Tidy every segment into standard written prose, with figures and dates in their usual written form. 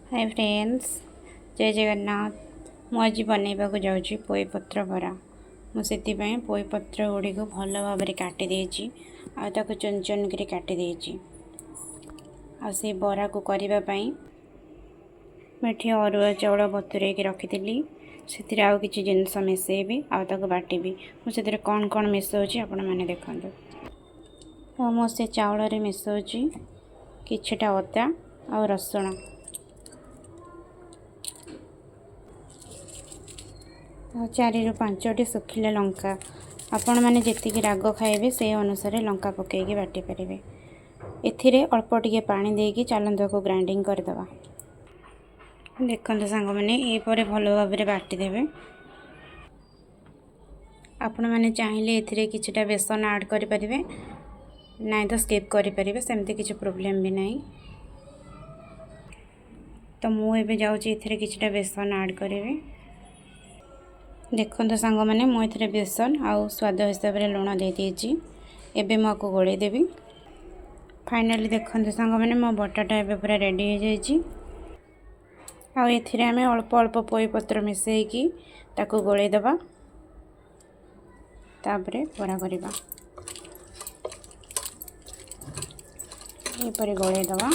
Hi friends, जय जगन्नाथ। मु आज बनैबा जाऊँगी पोईपत्र बरा। मुझे पोईपत्र गुड़ी को भल भाव में काटी देछि आ ताको चुन चुन कर काटी देछि। आ से बरा को करबा पई मेठी अरुआ चाउल बतुरे के रखिथिली। से आउ किछि जिनस मिसेबी आ ताको बाटिबी। मु से कौन कौन मिसौछि आपण माने देखंतु। तो मु से चाउल रे मिसौछि किछिटा अदा आ रसुण। चारि रु 5टी सुखिला लंका आपण मैंने जी राग खाइबे से अनुसार लंका पकईकी बाटी पारे। एथिरे अल्प टिके पानी देकी चलंत को ग्राइंडिंग करदवा। देखते सांग मैंने ये भल भाव में बाटीदेवे। आपण मैंने चाहिए एथिरे किछिटा बेसन ऐड करें ना तो स्किप करें, सेमती किसी प्रोब्लेम भी नहीं। तो मुझे जाऊँगी एथिरे किछिटा बेसन ऐड करें। देखते सांग मैंने मुझे बेसन आउ स्वाद हिसाब से लुण दे देछि। एबे मु आको गोले देबी। फाइनली देखते सांग मैंने मो बटाटा एबे पूरा रेडी हो जाइछि। आउ एथिरे आमे अल्प अल्प पोई पत्र मिसेकी ताको गोले दबा। तापरे बरा करिबा। एपरे गोले दबा।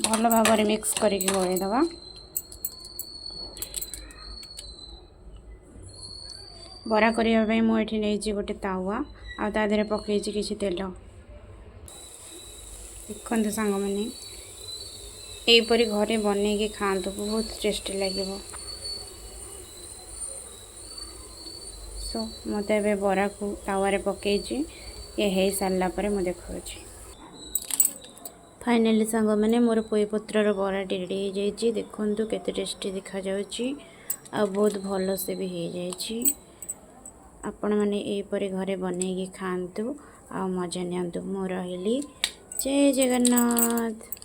भल भाव में मिक्स करके गोले दबा। बरा करने मुझे नहीं गोटे तावा आ तादे पकई किसी तेल। देखते सांग मैंने यहपरी घरे बनईकि खातु, बहुत टेस्टी लगे। सो मत ए बरा को तावा पकई ये हो सारा पर मुझे देखा। फाइनली सांग मैंने मोर पोईपत्र बरा रेडी हो जाइए। देखु केते टेस्टी देखा जाउची आ बहुत भल से भी हो जाइए। आपण मैंने यहपरी घरे बनईकि खातु आ मजा नियंतु। मु रहिली। जय जगन्नाथ।